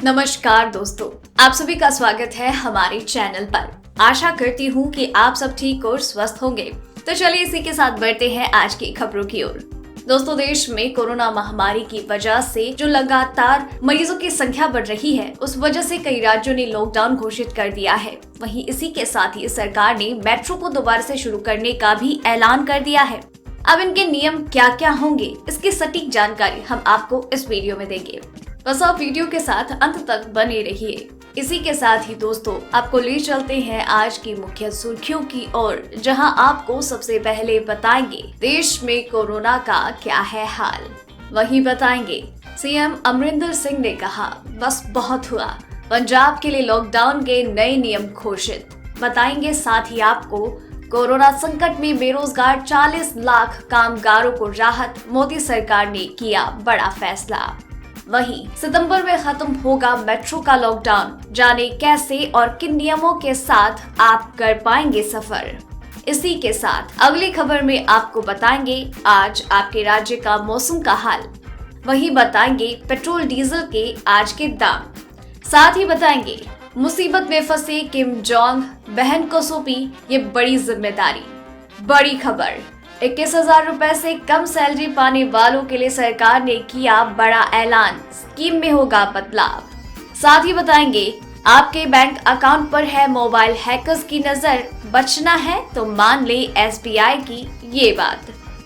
नमस्कार दोस्तों, आप सभी का स्वागत है हमारे चैनल पर। आशा करती हूँ कि आप सब ठीक और स्वस्थ होंगे। तो चलिए इसी के साथ बढ़ते हैं आज की खबरों की ओर। दोस्तों, देश में कोरोना महामारी की वजह से जो लगातार मरीजों की संख्या बढ़ रही है, उस वजह से कई राज्यों ने लॉकडाउन घोषित कर दिया है। वहीं इसी के साथ ही सरकार ने मेट्रो को दोबारा से शुरू करने का भी ऐलान कर दिया है। अब इनके नियम क्या क्या होंगे, इसकी सटीक जानकारी हम आपको इस वीडियो में देंगे। बस आप वीडियो के साथ अंत तक बने रहिए। इसी के साथ ही दोस्तों, आपको ले चलते हैं आज की मुख्य सुर्खियों की ओर, जहां आपको सबसे पहले बताएंगे देश में कोरोना का क्या है हाल। वहीं बताएंगे सीएम अमरिंदर सिंह ने कहा बस बहुत हुआ, पंजाब के लिए लॉकडाउन के नए नियम घोषित। बताएंगे साथ ही आपको कोरोना संकट में बेरोजगार 40 लाख कामगारों को राहत, मोदी सरकार ने किया बड़ा फैसला। वहीं सितंबर में खत्म होगा मेट्रो का लॉकडाउन, जाने कैसे और किन नियमों के साथ आप कर पाएंगे सफर। इसी के साथ अगली खबर में आपको बताएंगे आज आपके राज्य का मौसम का हाल। वहीं बताएंगे पेट्रोल डीजल के आज के दाम। साथ ही बताएंगे मुसीबत में फंसे किम जोंग, बहन को सौंपी ये बड़ी जिम्मेदारी। बड़ी खबर, 21,000 रुपए से कम सैलरी पाने वालों के लिए सरकार ने किया बड़ा ऐलान, स्कीम में होगा बदलाव। साथ ही बताएंगे आपके बैंक अकाउंट पर है मोबाइल हैकर्स की नजर, बचना है तो मान ले एसबीआई की ये बात।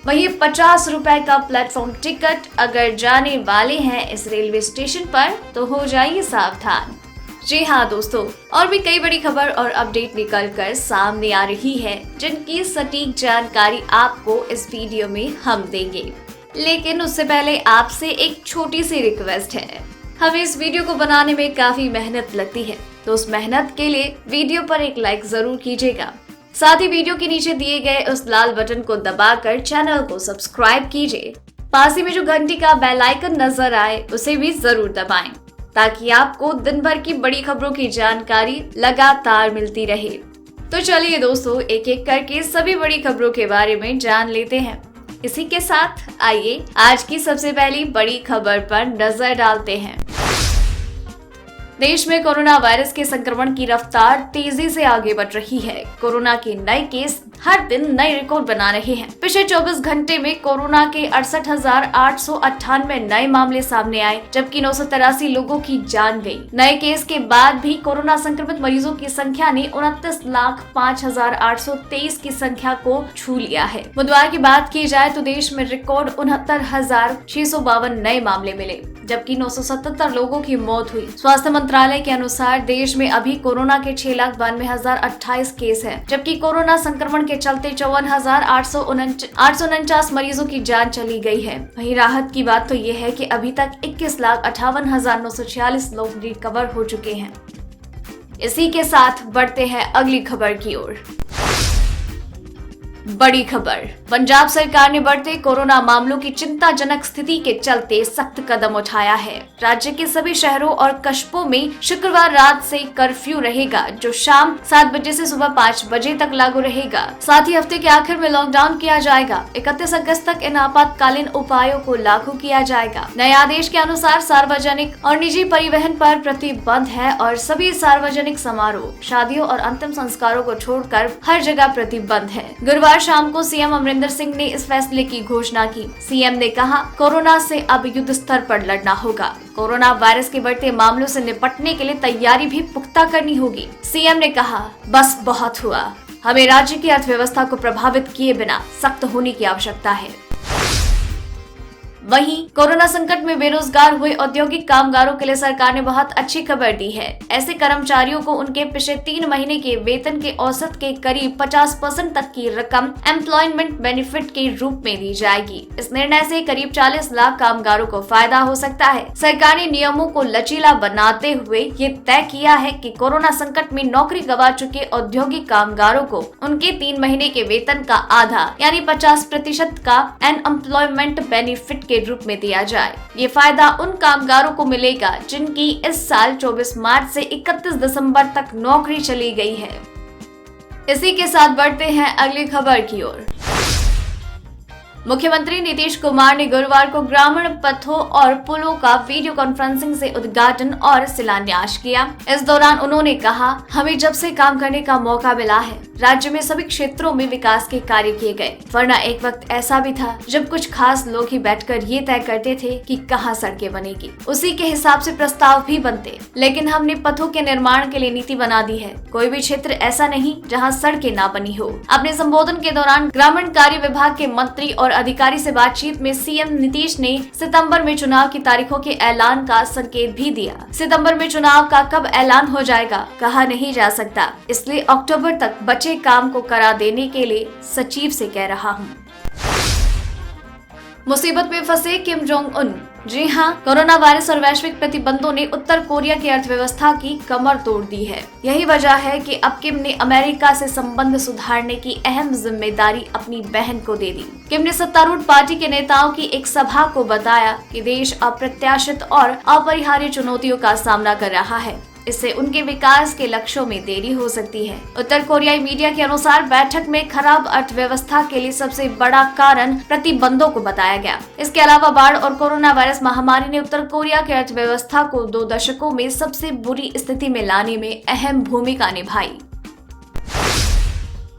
वहीं 50 रुपए का प्लेटफॉर्म टिकट अगर जाने वाले हैं इस रेलवे स्टेशन पर तो हो जाइए सावधान। जी हाँ दोस्तों, और भी कई बड़ी खबर और अपडेट निकल कर सामने आ रही है, जिनकी सटीक जानकारी आपको इस वीडियो में हम देंगे। लेकिन उससे पहले आपसे एक छोटी सी रिक्वेस्ट है। हमें इस वीडियो को बनाने में काफी मेहनत लगती है, तो उस मेहनत के लिए वीडियो पर एक लाइक जरूर कीजिएगा। साथ ही वीडियो के नीचे दिए गए उस लाल बटन को दबाकर चैनल को सब्सक्राइब कीजिए। पास ही में जो घंटी का बेल आइकन नजर आए उसे भी जरूर दबाएं, ताकि आपको दिन भर की बड़ी खबरों की जानकारी लगातार मिलती रहे। तो चलिए दोस्तों, एक एक करके सभी बड़ी खबरों के बारे में जान लेते हैं। इसी के साथ आइए आज की सबसे पहली बड़ी खबर पर नजर डालते हैं। देश में कोरोना वायरस के संक्रमण की रफ्तार तेजी से आगे बढ़ रही है। कोरोना के नए केस हर दिन नए रिकॉर्ड बना रहे हैं। पिछले 24 घंटे में कोरोना के 68,898 नए मामले सामने आए, जबकि 983 लोगों की जान गई। नए केस के बाद भी कोरोना संक्रमित मरीजों की संख्या ने 29,05,823 की संख्या को छू लिया है। बुधवार की बात की जाए तो देश में रिकॉर्ड 69,652 नए मामले मिले, जबकि 977 लोगों की मौत हुई। स्वास्थ्य मंत्रालय के अनुसार देश में अभी कोरोना के 6,92,028 केस हैं, जबकि कोरोना संक्रमण के चलते 54,849 मरीजों की जान चली गई है। वहीं राहत की बात तो ये है कि अभी तक 21,58,946 लोग रिकवर हो चुके हैं। इसी के साथ बढ़ते हैं अगली खबर की ओर। बड़ी खबर, पंजाब सरकार ने बढ़ते कोरोना मामलों की चिंताजनक स्थिति के चलते सख्त कदम उठाया है। राज्य के सभी शहरों और कस्बों में शुक्रवार रात से कर्फ्यू रहेगा, जो शाम 7 बजे से सुबह 5 बजे तक लागू रहेगा। साथ ही हफ्ते के आखिर में लॉकडाउन किया जाएगा। 31 अगस्त तक इन आपातकालीन उपायों को लागू किया जाएगा। नए आदेश के अनुसार सार्वजनिक और निजी परिवहन पर प्रतिबंध है और सभी सार्वजनिक समारोह, शादियों और अंतिम संस्कारों को छोड़कर हर जगह प्रतिबंध है। गुरुवार शाम को सीएम अमरिंदर सिंह ने इस फैसले की घोषणा की। सीएम ने कहा कोरोना से अब युद्ध स्तर पर लड़ना होगा। कोरोना वायरस के बढ़ते मामलों से निपटने के लिए तैयारी भी पुख्ता करनी होगी। सीएम ने कहा बस बहुत हुआ, हमें राज्य की अर्थव्यवस्था को प्रभावित किए बिना सख्त होने की आवश्यकता है। वहीं कोरोना संकट में बेरोजगार हुए औद्योगिक कामगारों के लिए सरकार ने बहुत अच्छी खबर दी है। ऐसे कर्मचारियों को उनके पिछले 3 महीने के वेतन के औसत के करीब 50% तक की रकम एम्प्लॉयमेंट बेनिफिट के रूप में दी जाएगी। इस निर्णय से करीब 40 लाख कामगारों को फायदा हो सकता है। सरकार ने नियमों को लचीला बनाते हुए ये तय किया है कि कोरोना संकट में नौकरी गंवा चुके औद्योगिक कामगारों को उनके 3 महीने के वेतन का आधा यानी 50% का अनएम्प्लॉयमेंट बेनिफिट के रूप में दिया जाए। ये फायदा उन कामगारों को मिलेगा जिनकी इस साल 24 मार्च से 31 दिसंबर तक नौकरी चली गई है। इसी के साथ बढ़ते हैं अगली खबर की ओर। मुख्यमंत्री नीतीश कुमार ने गुरुवार को ग्रामीण पथों और पुलों का वीडियो कॉन्फ्रेंसिंग से उद्घाटन और शिलान्यास किया। इस दौरान उन्होंने कहा, हमें जब से काम करने का मौका मिला है, राज्य में सभी क्षेत्रों में विकास के कार्य किए गए, वरना एक वक्त ऐसा भी था जब कुछ खास लोग ही बैठकर ये तय करते थे कि कहाँ सड़कें बनेगी, उसी के हिसाब से प्रस्ताव भी बनते। लेकिन हमने पथों के निर्माण के लिए नीति बना दी है। कोई भी क्षेत्र ऐसा नहीं जहाँ सड़कें ना बनी हो। अपने संबोधन के दौरान ग्रामीण कार्य विभाग के मंत्री और अधिकारी से बातचीत में सीएम नीतीश ने सितंबर में चुनाव की तारीखों के ऐलान का संकेत भी दिया। सितंबर में चुनाव का कब ऐलान हो जाएगा कहा नहीं जा सकता, इसलिए अक्टूबर तक बचे काम को करा देने के लिए सचिव से कह रहा हूँ। मुसीबत में फंसे किम जोंग उन। जी हाँ, कोरोना वायरस और वैश्विक प्रतिबंधों ने उत्तर कोरिया की अर्थव्यवस्था की कमर तोड़ दी है। यही वजह है कि अब किम ने अमेरिका से संबंध सुधारने की अहम जिम्मेदारी अपनी बहन को दे दी। किम ने सत्तारूढ़ पार्टी के नेताओं की एक सभा को बताया कि देश अप्रत्याशित और अपरिहार्य चुनौतियों का सामना कर रहा है। इससे उनके विकास के लक्ष्यों में देरी हो सकती है। उत्तर कोरियाई मीडिया के अनुसार बैठक में खराब अर्थव्यवस्था के लिए सबसे बड़ा कारण प्रतिबंधों को बताया गया। इसके अलावा बाढ़ और कोरोना वायरस महामारी ने उत्तर कोरिया की अर्थव्यवस्था को 2 दशकों में सबसे बुरी स्थिति में लाने में अहम भूमिका निभाई।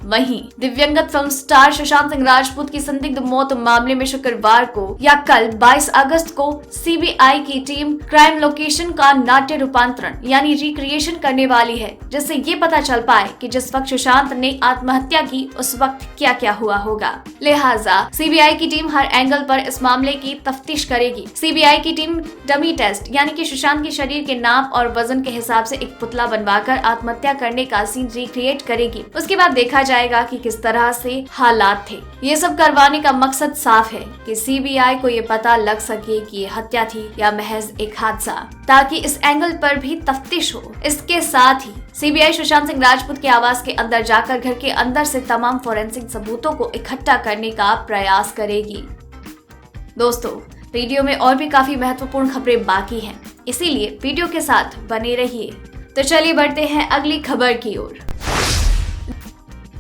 वहीं दिव्यंगत फिल्म स्टार सुशांत सिंह राजपूत की संदिग्ध मौत मामले में शुक्रवार को या कल 22 अगस्त को सीबीआई की टीम क्राइम लोकेशन का नाट्य रूपांतरण यानी रिक्रिएशन करने वाली है, जिससे ये पता चल पाए कि जिस वक्त सुशांत ने आत्महत्या की उस वक्त क्या क्या हुआ होगा। लिहाजा सीबीआई की टीम हर एंगल पर इस मामले की तफ्तीश करेगी। सीबीआई की टीम डमी टेस्ट यानी कि सुशांत के शरीर के नाप और वजन के हिसाब से एक पुतला बनवाकर आत्महत्या करने का सीन रिक्रिएट करेगी। उसके बाद देखा जाएगा कि किस तरह से हालात थे। ये सब करवाने का मकसद साफ है कि सीबीआई को ये पता लग सके कि ये हत्या थी या महज एक हादसा, ताकि इस एंगल पर भी तफ्तीश हो। इसके साथ ही सीबीआई सुशांत सिंह राजपूत के आवास के अंदर जाकर घर के अंदर से तमाम फोरेंसिक सबूतों को इकट्ठा करने का प्रयास करेगी। दोस्तों, वीडियो में और भी काफी महत्वपूर्ण खबरें बाकी हैं, इसीलिए वीडियो के साथ बने रहिए। तो चलिए बढ़ते हैं अगली खबर की ओर।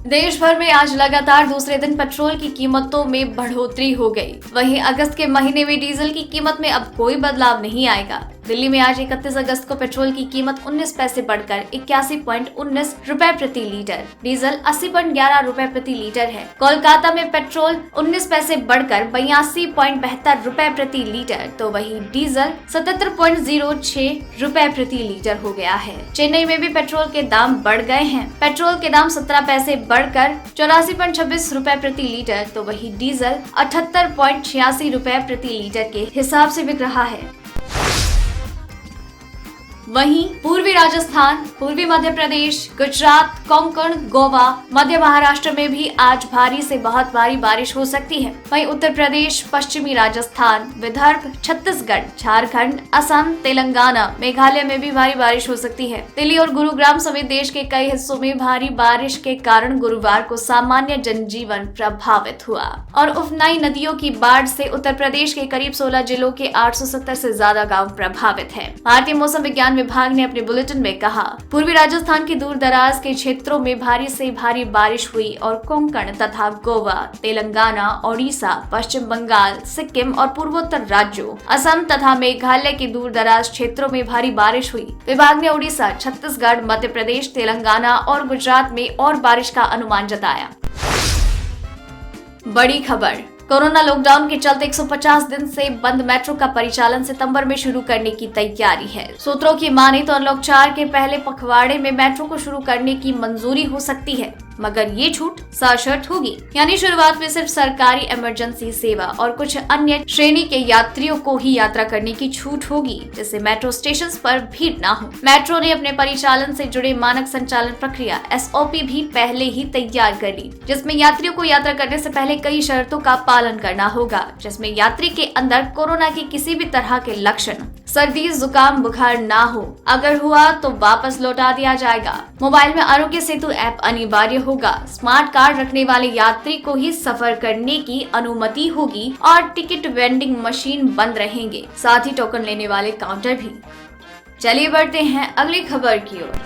देश भर में आज लगातार दूसरे दिन पेट्रोल की कीमतों में बढ़ोतरी हो गई। वहीं अगस्त के महीने में डीजल की कीमत में अब कोई बदलाव नहीं आएगा। दिल्ली में आज 31 अगस्त को पेट्रोल की कीमत 19 पैसे बढ़कर 81.19 रुपए प्रति लीटर, डीजल 80.11 रुपए प्रति लीटर है। कोलकाता में पेट्रोल 19 पैसे बढ़कर 82.72 रुपए प्रति लीटर, तो वही डीजल 77.06 रुपए प्रति लीटर हो गया है। चेन्नई में भी पेट्रोल के दाम बढ़ गए हैं। पेट्रोल के दाम 17 पैसे बढ़कर 84.26 रुपए प्रति लीटर, तो वही डीजल 78.86 रुपए प्रति लीटर के हिसाब से बिक रहा है। वहीं पूर्वी राजस्थान, पूर्वी मध्य प्रदेश, गुजरात, कोंकण, गोवा, मध्य महाराष्ट्र में भी आज भारी से बहुत भारी बारिश हो सकती है। वहीं उत्तर प्रदेश, पश्चिमी राजस्थान, विदर्भ, छत्तीसगढ़, झारखंड, असम, तेलंगाना, मेघालय में भी भारी बारिश हो सकती है। दिल्ली और गुरुग्राम समेत देश के कई हिस्सों में भारी बारिश के कारण गुरुवार को सामान्य जनजीवन प्रभावित हुआ और उफनाई नदियों की बाढ़ से उत्तर प्रदेश के करीब 16 जिलों के 870 से ज्यादा गाँव प्रभावित है। भारतीय मौसम विज्ञान विभाग ने अपने बुलेटिन में कहा, पूर्वी राजस्थान के दूर दराज के क्षेत्रों में भारी से भारी बारिश हुई और कोंकण तथा गोवा, तेलंगाना, ओडिशा, पश्चिम बंगाल, सिक्किम और पूर्वोत्तर राज्यों, असम तथा मेघालय के दूर दराज क्षेत्रों में भारी बारिश हुई। विभाग ने ओडिशा, छत्तीसगढ़, मध्य प्रदेश, तेलंगाना और गुजरात में और बारिश का अनुमान जताया। बड़ी खबर, कोरोना लॉकडाउन के चलते 150 दिन से बंद मेट्रो का परिचालन सितंबर में शुरू करने की तैयारी है। सूत्रों की माने तो अनलॉक 4 के पहले पखवाड़े में मेट्रो को शुरू करने की मंजूरी हो सकती है, मगर ये छूट सशर्त होगी, यानी शुरुआत में सिर्फ सरकारी इमरजेंसी सेवा और कुछ अन्य श्रेणी के यात्रियों को ही यात्रा करने की छूट होगी, जिससे मेट्रो स्टेशन पर भीड़ न हो। मेट्रो ने अपने परिचालन से जुड़े मानक संचालन प्रक्रिया SOP भी पहले ही तैयार कर ली, जिसमें यात्रियों को यात्रा करने से पहले कई शर्तों का पालन करना होगा, जिसमें यात्री के अंदर कोरोना के किसी भी तरह के लक्षण, सर्दी, जुकाम, बुखार ना हो। अगर हुआ तो वापस लौटा दिया जाएगा। मोबाइल में आरोग्य सेतु ऐप अनिवार्य होगा। स्मार्ट कार्ड रखने वाले यात्री को ही सफर करने की अनुमति होगी और टिकट वेंडिंग मशीन बंद रहेंगे, साथ ही टोकन लेने वाले काउंटर भी। चलिए बढ़ते हैं अगली खबर की ओर।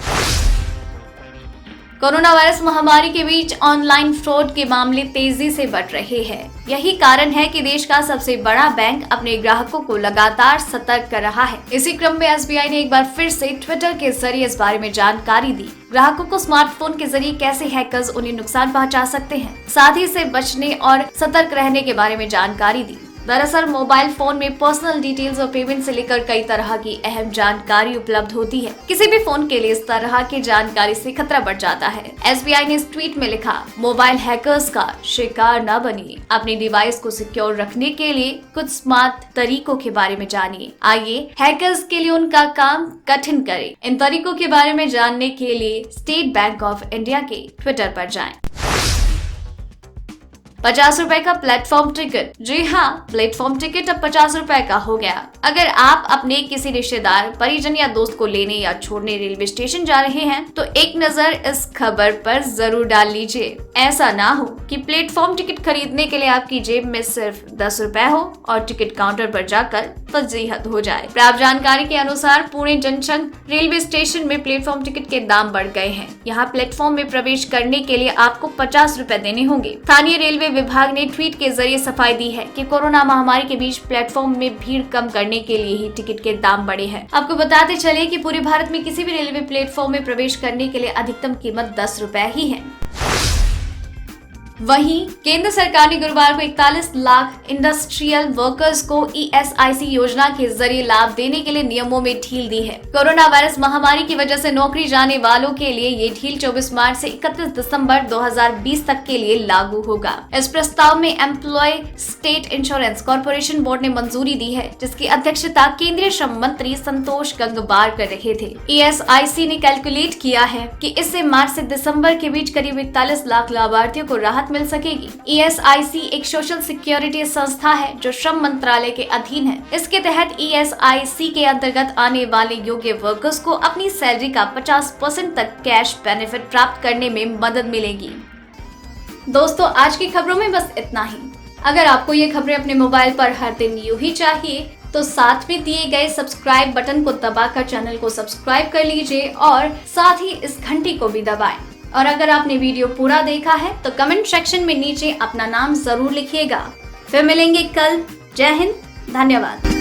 कोरोना वायरस महामारी के बीच ऑनलाइन फ्रॉड के मामले तेजी से बढ़ रहे हैं। यही कारण है कि देश का सबसे बड़ा बैंक अपने ग्राहकों को लगातार सतर्क कर रहा है। इसी क्रम में एसबीआई ने एक बार फिर से ट्विटर के जरिए इस बारे में जानकारी दी। ग्राहकों को स्मार्टफोन के जरिए कैसे हैकर्स उन्हें नुकसान पहुंचा सकते हैं, साथ ही इससे बचने और सतर्क रहने के बारे में जानकारी दी। दरअसल मोबाइल फोन में पर्सनल डिटेल्स और पेमेंट से लेकर कई तरह की अहम जानकारी उपलब्ध होती है। किसी भी फोन के लिए इस तरह की जानकारी से खतरा बढ़ जाता है। एसबीआई ने इस ट्वीट में लिखा, मोबाइल हैकर्स का शिकार न बनिए। अपने डिवाइस को सिक्योर रखने के लिए कुछ स्मार्ट तरीकों के बारे में जानिए। आइए हैकर्स के लिए उनका काम कठिन करें। इन तरीकों के बारे में जानने के लिए स्टेट बैंक ऑफ इंडिया के ट्विटर पर जाएं। 50 रुपए का प्लेटफॉर्म टिकट। जी हाँ, प्लेटफॉर्म टिकट अब 50 रुपए का हो गया। अगर आप अपने किसी रिश्तेदार, परिजन या दोस्त को लेने या छोड़ने रेलवे स्टेशन जा रहे हैं तो एक नजर इस खबर पर जरूर डाल लीजिए। ऐसा ना हो कि प्लेटफॉर्म टिकट खरीदने के लिए आपकी जेब में सिर्फ 10 रुपए हो और टिकट काउंटर पर जाकर फजीहत हो जाए। प्राप्त जानकारी के अनुसार पुणे जंक्शन रेलवे स्टेशन में प्लेटफॉर्म टिकट के दाम बढ़ गए हैं। यहाँ प्लेटफॉर्म में प्रवेश करने के लिए आपको 50 रुपए देने होंगे। स्थानीय रेलवे विभाग ने ट्वीट के जरिए सफाई दी है कि कोरोना महामारी के बीच प्लेटफॉर्म में भीड़ कम करने के लिए ही टिकट के दाम बढ़े हैं। आपको बताते चले कि पूरे भारत में किसी भी रेलवे प्लेटफॉर्म में प्रवेश करने के लिए अधिकतम कीमत 10 रुपए ही है। वहीं केंद्र सरकार ने गुरुवार को 41 लाख इंडस्ट्रियल वर्कर्स को ईएसआईसी योजना के जरिए लाभ देने के लिए नियमों में ढील दी है। कोरोना वायरस महामारी की वजह से नौकरी जाने वालों के लिए ये ढील 24 मार्च से 31 दिसंबर 2020 तक के लिए लागू होगा। इस प्रस्ताव में employ state insurance corporation board ने मंजूरी दी है, जिसकी अध्यक्षता केंद्रीय श्रम मंत्री संतोष गंगवार कर रहे थे। ईएसआईसी ने कैलकुलेट किया है कि इससे मार्च से दिसंबर के बीच करीब 41 लाख लाभार्थियों को राहत मिल सकेगी। ईएसआईसी एक सोशल सिक्योरिटी संस्था है जो श्रम मंत्रालय के अधीन है। इसके तहत ईएसआईसी के अंतर्गत आने वाले योग्य वर्कर्स को अपनी सैलरी का 50% तक कैश बेनिफिट प्राप्त करने में मदद मिलेगी। दोस्तों, आज की खबरों में बस इतना ही। अगर आपको ये खबरें अपने मोबाइल पर हर दिन यूं ही चाहिए तो साथ में दिए गए सब्सक्राइब बटन को दबाकर चैनल को सब्सक्राइब कर लीजिए और साथ ही इस घंटी को भी दबाएं। और अगर आपने वीडियो पूरा देखा है तो कमेंट सेक्शन में नीचे अपना नाम जरूर लिखिएगा। फिर मिलेंगे कल। जय हिंद, धन्यवाद।